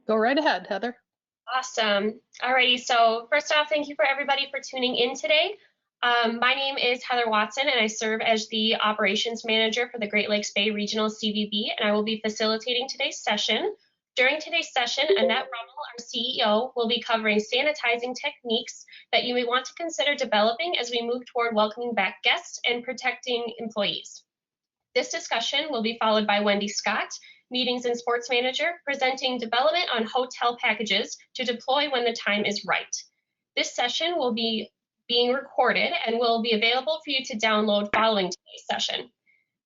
Go right ahead, Heather. Awesome. Alrighty, so first off, thank you for everybody for tuning in today. My name is Heather Watson, and I serve as the Operations Manager for the Great Lakes Bay Regional CVB, and I will be facilitating today's session. During today's session, Annette Rummel, our CEO, will be covering sanitizing techniques that you may want to consider developing as we move toward welcoming back guests and protecting employees. This discussion will be followed by Wendy Scott, Meetings and Sports Manager, presenting development on hotel packages to deploy when the time is right. This session will be being recorded and will be available for you to download following today's session.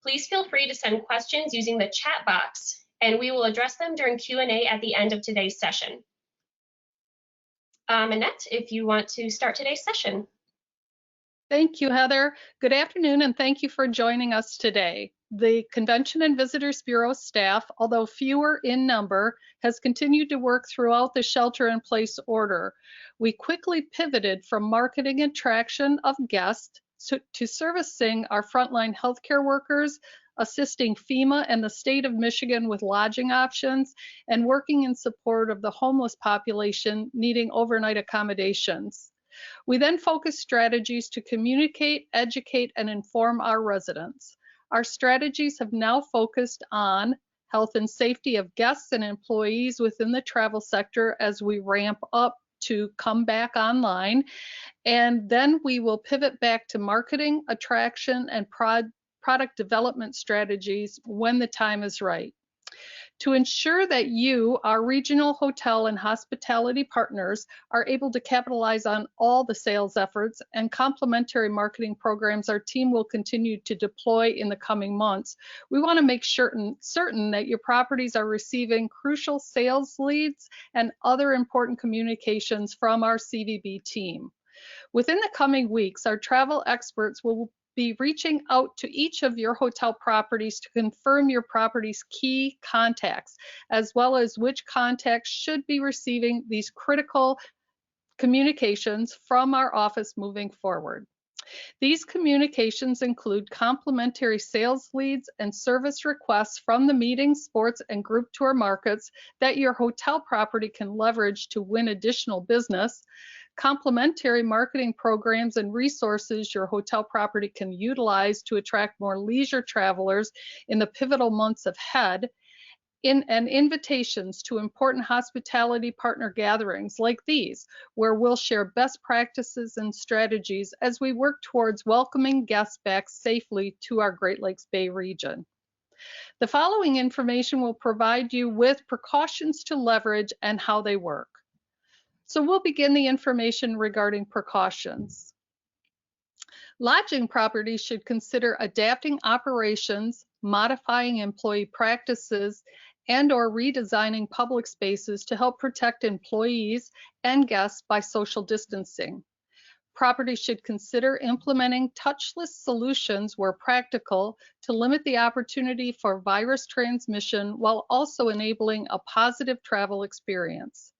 Please feel free to send questions using the chat box, and we will address them during Q&A at the end of today's session. Annette, if you want to start today's session. Thank you, Heather. Good afternoon, and thank you for joining us today. The Convention and Visitors Bureau staff, although fewer in number, has continued to work throughout the shelter-in-place order. We quickly pivoted from marketing attraction of guests to servicing our frontline healthcare workers, assisting FEMA and the state of Michigan with lodging options, and working in support of the homeless population needing overnight accommodations. We then focused strategies to communicate, educate, and inform our residents. Our strategies have now focused on health and safety of guests and employees within the travel sector as we ramp up to come back online. And then we will pivot back to marketing, attraction, and product development strategies when the time is right. To ensure that you, our regional hotel and hospitality partners, are able to capitalize on all the sales efforts and complementary marketing programs our team will continue to deploy in the coming months, we want to make certain that your properties are receiving crucial sales leads and other important communications from our CVB team. Within the coming weeks, our travel experts will be reaching out to each of your hotel properties to confirm your property's key contacts, as well as which contacts should be receiving these critical communications from our office moving forward. These communications include complimentary sales leads and service requests from the meeting, sports, and group tour markets that your hotel property can leverage to win additional business, complementary marketing programs and resources your hotel property can utilize to attract more leisure travelers in the pivotal months ahead, and invitations to important hospitality partner gatherings like these, where we'll share best practices and strategies as we work towards welcoming guests back safely to our Great Lakes Bay region. The following information will provide you with precautions to leverage and how they work. So we'll begin the information regarding precautions. Lodging properties should consider adapting operations, modifying employee practices, and/or redesigning public spaces to help protect employees and guests by social distancing. Properties should consider implementing touchless solutions where practical to limit the opportunity for virus transmission while also enabling a positive travel experience.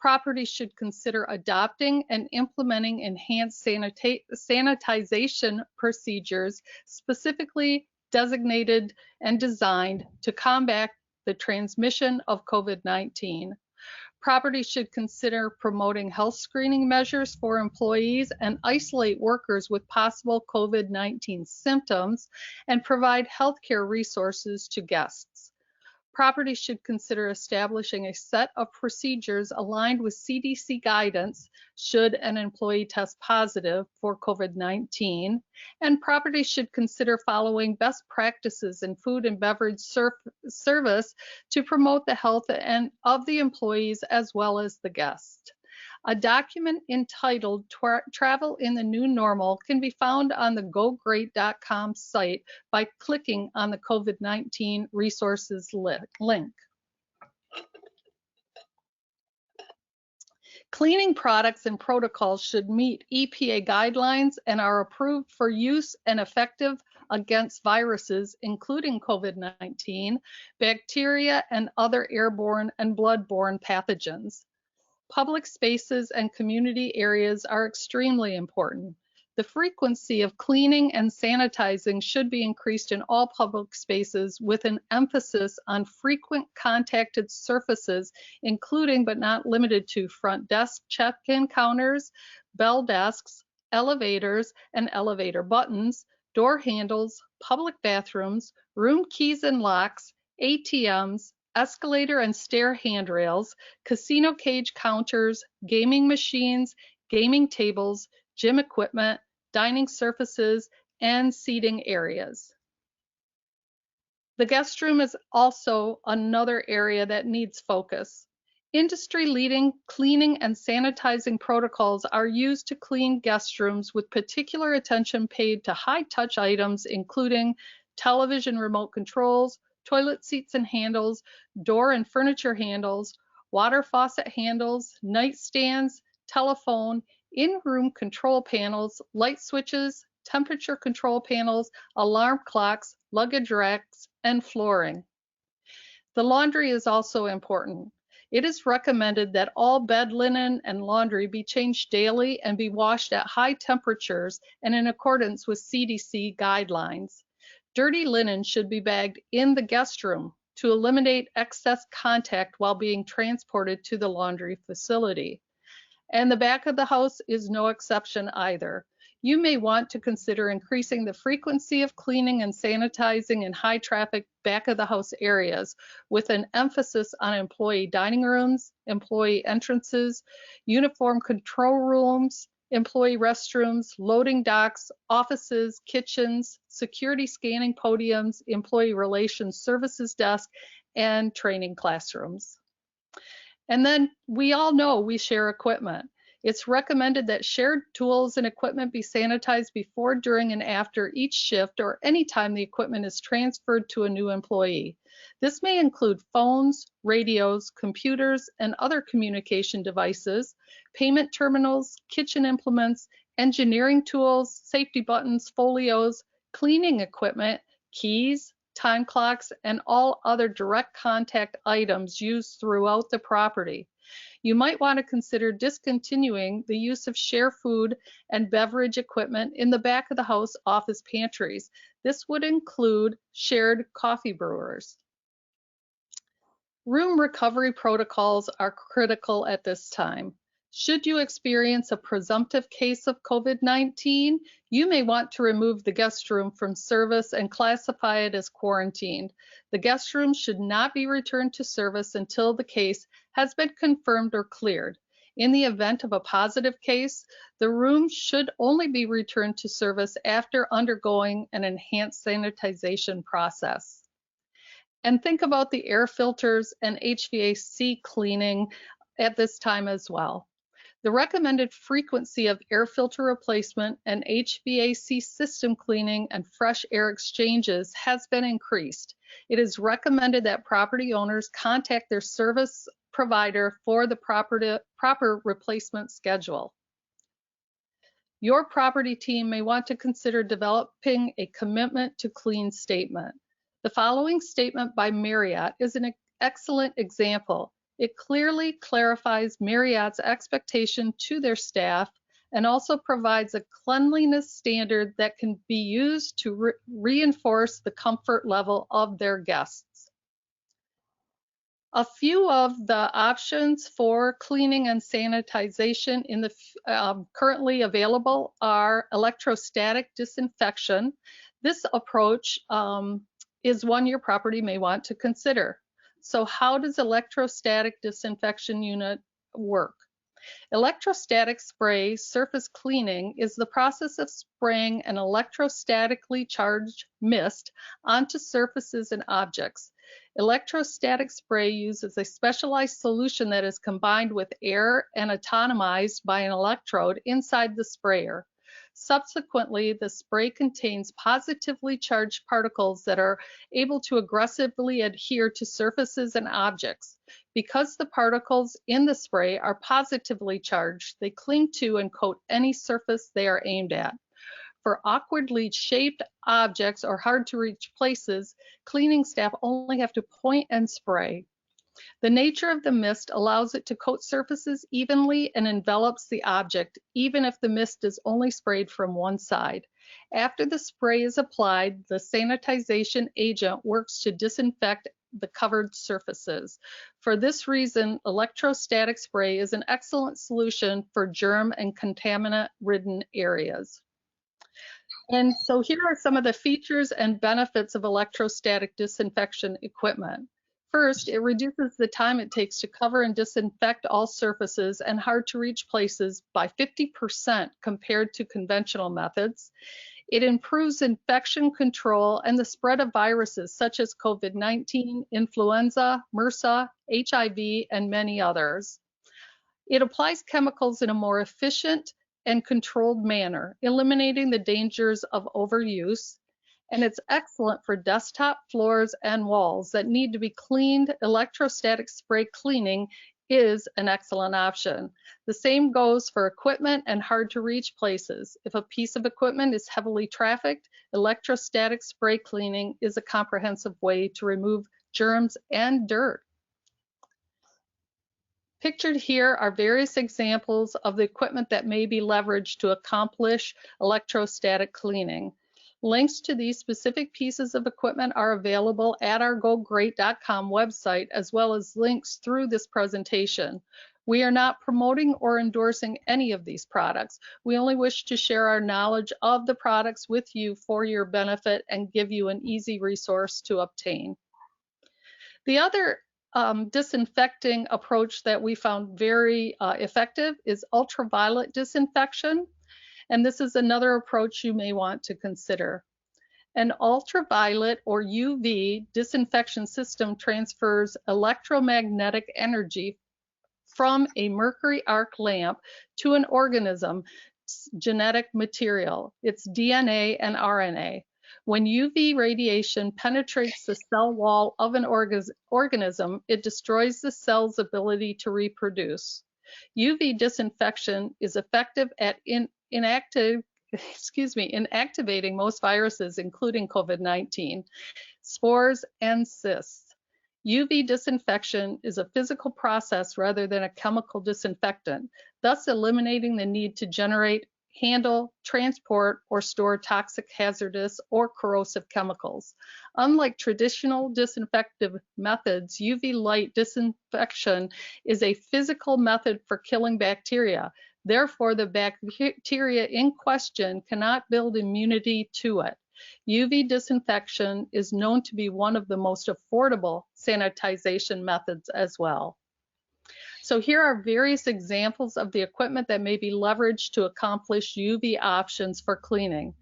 Properties should consider adopting and implementing enhanced sanitization procedures specifically designated and designed to combat the transmission of COVID-19. Properties should consider promoting health screening measures for employees and isolate workers with possible COVID-19 symptoms and provide healthcare resources to guests. Properties should consider establishing a set of procedures aligned with CDC guidance should an employee test positive for COVID-19, and properties should consider following best practices in food and beverage service to promote the health of the employees as well as the guests. A document entitled Travel in the New Normal can be found on the GoGreat.com site by clicking on the COVID-19 resources link. Cleaning products and protocols should meet EPA guidelines and are approved for use and effective against viruses, including COVID-19, bacteria, and other airborne and bloodborne pathogens. Public spaces and community areas are extremely important. The frequency of cleaning and sanitizing should be increased in all public spaces with an emphasis on frequent contacted surfaces, including but not limited to front desk check-in counters, bell desks, elevators and elevator buttons, door handles, public bathrooms, room keys and locks, ATMs, escalator and stair handrails, casino cage counters, gaming machines, gaming tables, gym equipment, dining surfaces, and seating areas. The guest room is also another area that needs focus. Industry-leading cleaning and sanitizing protocols are used to clean guest rooms with particular attention paid to high-touch items, including television remote controls, toilet seats and handles, door and furniture handles, water faucet handles, nightstands, telephone, in-room control panels, light switches, temperature control panels, alarm clocks, luggage racks, and flooring. The laundry is also important. It is recommended that all bed linen and laundry be changed daily and be washed at high temperatures and in accordance with CDC guidelines. Dirty linen should be bagged in the guest room to eliminate excess contact while being transported to the laundry facility. And the back of the house is no exception either. You may want to consider increasing the frequency of cleaning and sanitizing in high traffic back of the house areas with an emphasis on employee dining rooms, employee entrances, uniform control rooms, employee restrooms, loading docks, offices, kitchens, security scanning podiums, employee relations services desk, and training classrooms. And then we all know we share equipment. It's recommended that shared tools and equipment be sanitized before, during, and after each shift or anytime the equipment is transferred to a new employee. This may include phones, radios, computers, and other communication devices, payment terminals, kitchen implements, engineering tools, safety buttons, folios, cleaning equipment, keys, time clocks, and all other direct contact items used throughout the property. You might want to consider discontinuing the use of share food and beverage equipment in the back of the house office pantries. This would include shared coffee brewers. Room recovery protocols are critical at this time. Should you experience a presumptive case of COVID-19, you may want to remove the guest room from service and classify it as quarantined. The guest room should not be returned to service until the case has been confirmed or cleared. In the event of a positive case, the room should only be returned to service after undergoing an enhanced sanitization process. And think about the air filters and HVAC cleaning at this time as well. The recommended frequency of air filter replacement and HVAC system cleaning and fresh air exchanges has been increased. It is recommended that property owners contact their service provider for the proper replacement schedule. Your property team may want to consider developing a commitment to clean statement. The following statement by Marriott is an excellent example. It clearly clarifies Marriott's expectation to their staff and also provides a cleanliness standard that can be used to reinforce the comfort level of their guests. A few of the options for cleaning and sanitization in the currently available are electrostatic disinfection. This approach is one your property may want to consider. So how does electrostatic disinfection unit work? Electrostatic spray surface cleaning is the process of spraying an electrostatically charged mist onto surfaces and objects. Electrostatic spray uses a specialized solution that is combined with air and atomized by an electrode inside the sprayer. Subsequently, the spray contains positively charged particles that are able to aggressively adhere to surfaces and objects. Because the particles in the spray are positively charged, they cling to and coat any surface they are aimed at. For awkwardly shaped objects or hard to reach places, cleaning staff only have to point and spray. The nature of the mist allows it to coat surfaces evenly and envelops the object, even if the mist is only sprayed from one side. After the spray is applied, the sanitization agent works to disinfect the covered surfaces. For this reason, electrostatic spray is an excellent solution for germ and contaminant-ridden areas. And so here are some of the features and benefits of electrostatic disinfection equipment. First, it reduces the time it takes to cover and disinfect all surfaces and hard to reach places by 50% compared to conventional methods. It improves infection control and the spread of viruses such as COVID-19, influenza, MRSA, HIV, and many others. It applies chemicals in a more efficient and controlled manner, eliminating the dangers of overuse. And it's excellent for desktop floors and walls that need to be cleaned. Electrostatic spray cleaning is an excellent option. The same goes for equipment and hard to reach places. If a piece of equipment is heavily trafficked, electrostatic spray cleaning is a comprehensive way to remove germs and dirt. Pictured here are various examples of the equipment that may be leveraged to accomplish electrostatic cleaning. Links to these specific pieces of equipment are available at our GoGreat.com website, as well as links through this presentation. We are not promoting or endorsing any of these products. We only wish to share our knowledge of the products with you for your benefit and give you an easy resource to obtain. The other disinfecting approach that we found very effective is ultraviolet disinfection. And this is another approach you may want to consider. An ultraviolet or UV disinfection system transfers electromagnetic energy from a mercury arc lamp to an organism's genetic material, its DNA and RNA. When UV radiation penetrates the cell wall of an organism, it destroys the cell's ability to reproduce. UV disinfection is effective at inactivating most viruses, including COVID-19, spores, and cysts. UV disinfection is a physical process rather than a chemical disinfectant, thus eliminating the need to generate, handle, transport, or store toxic, hazardous, or corrosive chemicals. Unlike traditional disinfective methods, UV light disinfection is a physical method for killing bacteria. Therefore, the bacteria in question cannot build immunity to it. UV disinfection is known to be one of the most affordable sanitization methods as well. So here are various examples of the equipment that may be leveraged to accomplish UV options for cleaning.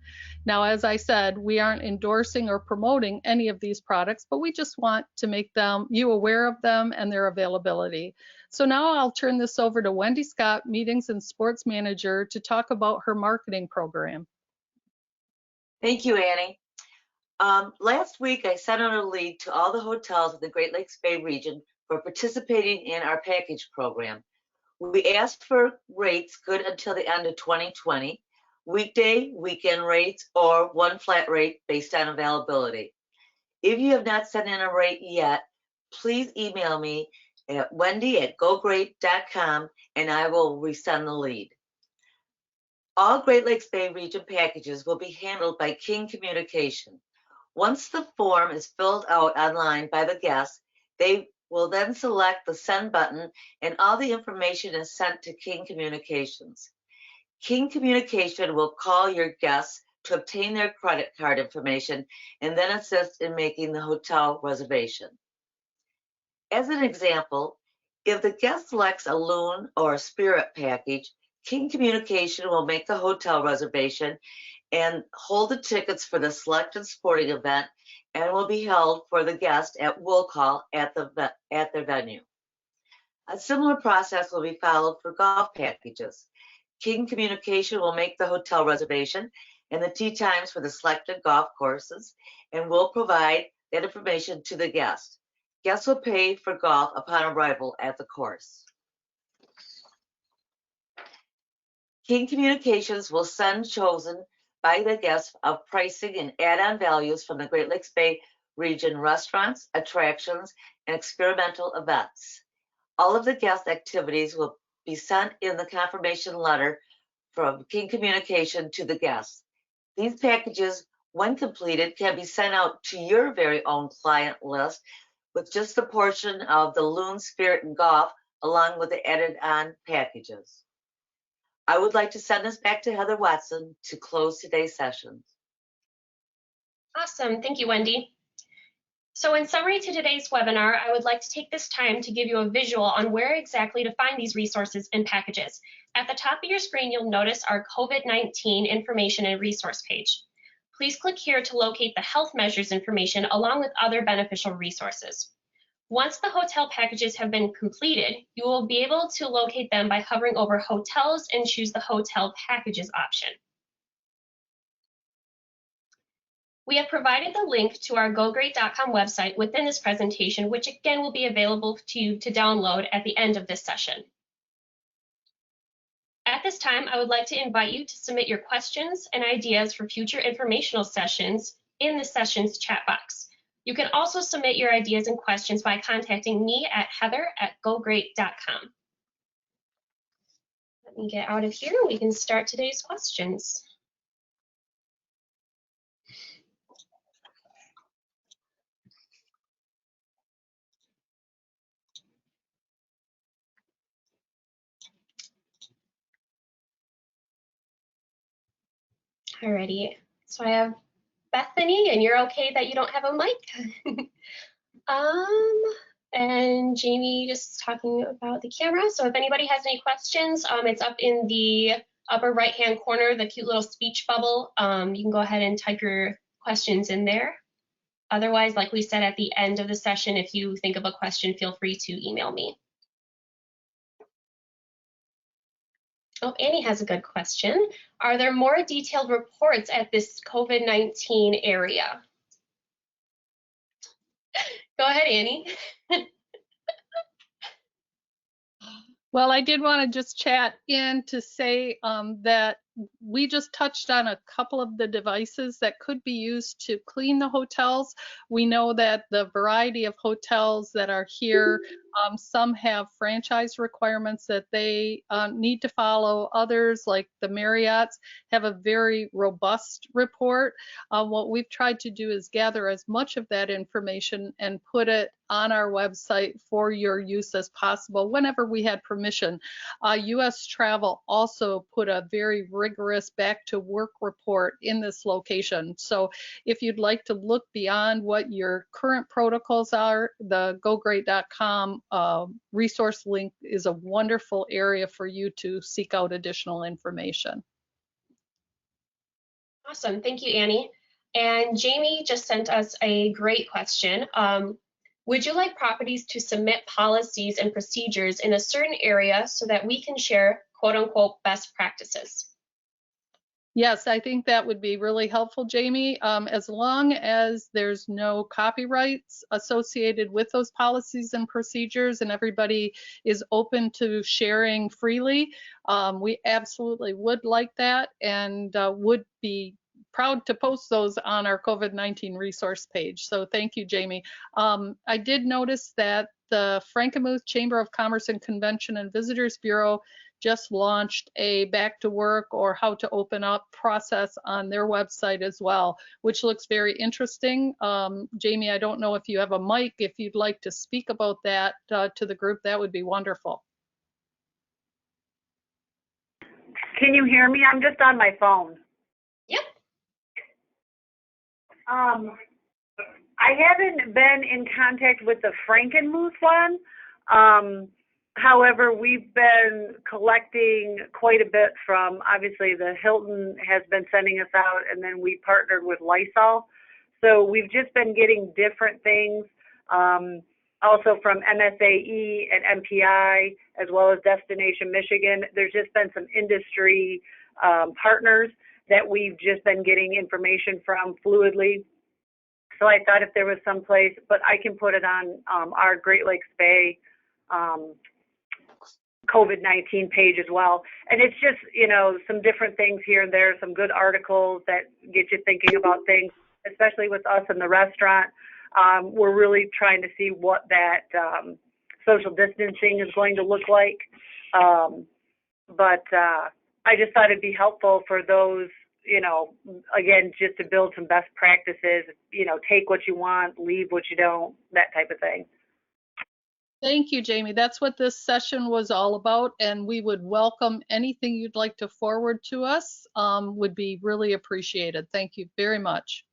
Now, as I said, we aren't endorsing or promoting any of these products, but we just want to make you aware of them and their availability. So now I'll turn this over to Wendy Scott, Meetings and Sports Manager, to talk about her marketing program. Thank you, Annie. Last week, I sent out a lead to all the hotels in the Great Lakes Bay region for participating in our package program. We asked for rates good until the end of 2020, weekday, weekend rates, or one flat rate based on availability. If you have not sent in a rate yet, please email me at wendy@gogreat.com and I will resend the lead. All Great Lakes Bay region packages will be handled by King Communication. Once the form is filled out online by the guests, they will then select the send button and all the information is sent to King Communications. King Communication will call your guests to obtain their credit card information and then assist in making the hotel reservation. As an example, if the guest selects a Loon or a Spirit package, King Communication will make the hotel reservation and hold the tickets for the selected sporting event and will be held for the guest at will call at their venue. A similar process will be followed for golf packages. King Communication will make the hotel reservation and the tee times for the selected golf courses and will provide that information to the guest. Guests will pay for golf upon arrival at the course. King Communications will send chosen by the guests of pricing and add-on values from the Great Lakes Bay region restaurants, attractions, and experimental events. All of the guest activities will be sent in the confirmation letter from King Communication to the guests. These packages, when completed, can be sent out to your very own client list with just a portion of the Loon, Spirit, and Golf, along with the added-on packages. I would like to send this back to Heather Watson to close today's sessions. Awesome. Thank you, Wendy. So in summary to today's webinar, I would like to take this time to give you a visual on where exactly to find these resources and packages. At the top of your screen, you'll notice our COVID-19 information and resource page. Please click here to locate the health measures information along with other beneficial resources. Once the hotel packages have been completed, you will be able to locate them by hovering over hotels and choose the hotel packages option. We have provided the link to our GoGreat.com website within this presentation, which again will be available to you to download at the end of this session. At this time, I would like to invite you to submit your questions and ideas for future informational sessions in the sessions chat box. You can also submit your ideas and questions by contacting me at heather@gogreat.com. Let me get out of here. We can start today's questions. Alrighty, so I have Bethany, and you're okay that you don't have a mic? And Jamie just talking about the camera. So if anybody has any questions, it's up in the upper right-hand corner, the cute little speech bubble. You can go ahead and type your questions in there. Otherwise, like we said at the end of the session, if you think of a question, feel free to email me. Oh, Annie has a good question. Are there more detailed reports at this COVID-19 area? Go ahead, Annie. Well, I did want to just chat in to say that we just touched on a couple of the devices that could be used to clean the hotels. We know that the variety of hotels that are here, some have franchise requirements that they need to follow. Others, like the Marriott's, have a very robust report. What we've tried to do is gather as much of that information and put it on our website for your use as possible whenever we had permission. U.S. Travel also put a very rigorous back to work report in this location. So if you'd like to look beyond what your current protocols are, the GoGreat.com resource link is a wonderful area for you to seek out additional information. Awesome, thank you, Annie. And Jamie just sent us a great question. Would you like properties to submit policies and procedures in a certain area so that we can share quote unquote best practices? Yes, I think that would be really helpful, Jamie, as long as there's no copyrights associated with those policies and procedures and everybody is open to sharing freely. We absolutely would like that and would be proud to post those on our COVID-19 resource page. So thank you, Jamie. I did notice that the Frankenmuth Chamber of Commerce and Convention and Visitors Bureau just launched a back to work or how to open up process on their website as well, which looks very interesting. Jamie, I don't know if you have a mic. If you'd like to speak about that to the group, that would be wonderful. Can you hear me? I'm just on my phone. Yep. I haven't been in contact with the Frankenmuth one. However, we've been collecting quite a bit from, obviously, the Hilton has been sending us out, and then we partnered with Lysol. So we've just been getting different things, also from MSAE and MPI, as well as Destination Michigan. There's just been some industry partners that we've just been getting information from fluidly. So I thought if there was some place, but I can put it on our Great Lakes Bay COVID-19 page as well. And it's just, you know, some different things here and there, some good articles that get you thinking about things, especially with us in the restaurant. We're really trying to see what that social distancing is going to look like. But I just thought it'd be helpful for those, again, just to build some best practices, take what you want, leave what you don't, that type of thing. Thank you, Jamie. That's what this session was all about, and we would welcome anything you'd like to forward to us. Would be really appreciated. Thank you very much.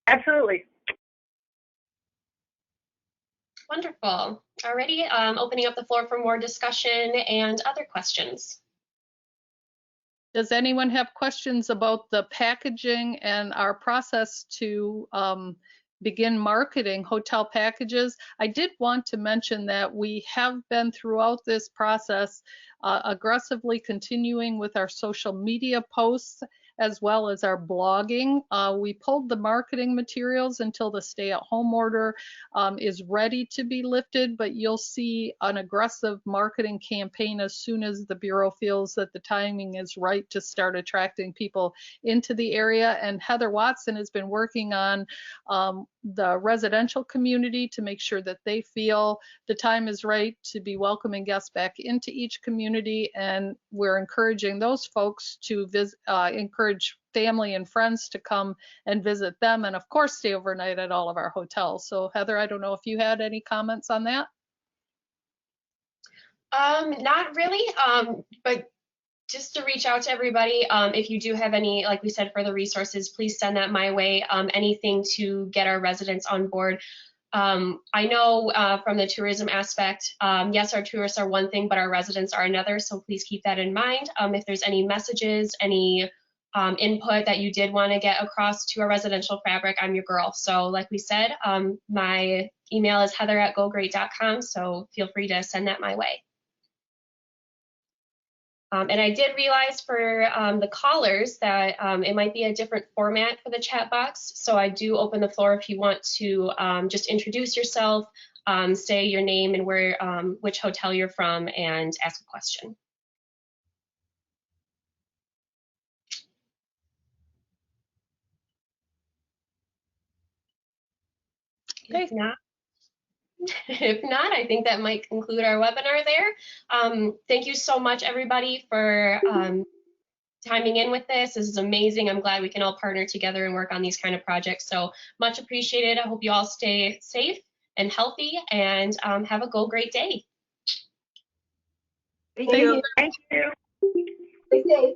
Absolutely. Wonderful. Alrighty, opening up the floor for more discussion and other questions. Does anyone have questions about the packaging and our process to begin marketing hotel packages? I did want to mention that we have been throughout this process aggressively continuing with our social media posts as well as our blogging. We pulled the marketing materials until the stay-at-home order is ready to be lifted, but you'll see an aggressive marketing campaign as soon as the Bureau feels that the timing is right to start attracting people into the area. And Heather Watson has been working on the residential community to make sure that they feel the time is right to be welcoming guests back into each community. And we're encouraging those folks to encourage family and friends to come and visit them, and of course stay overnight at all of our hotels. So Heather, I don't know if you had any comments on that. Not really, but just to reach out to everybody, if you do have any, like we said, further resources, please send that my way. Anything to get our residents on board. I know from the tourism aspect, yes, our tourists are one thing, but our residents are another. So please keep that in mind. If there's any messages, any input that you did want to get across to our residential fabric, I'm your girl. So like we said, my email is heather@gogreat.com. So feel free to send that my way. And I did realize for the callers that it might be a different format for the chat box. So I do open the floor if you want to just introduce yourself, say your name and where, which hotel you're from, and ask a question. Okay. If not, I think that might conclude our webinar there. Thank you so much, everybody, for timing in with this. This is amazing. I'm glad we can all partner together and work on these kind of projects. So much appreciated. I hope you all stay safe and healthy and have a Go Great day. Thank you. Thank you. Stay safe.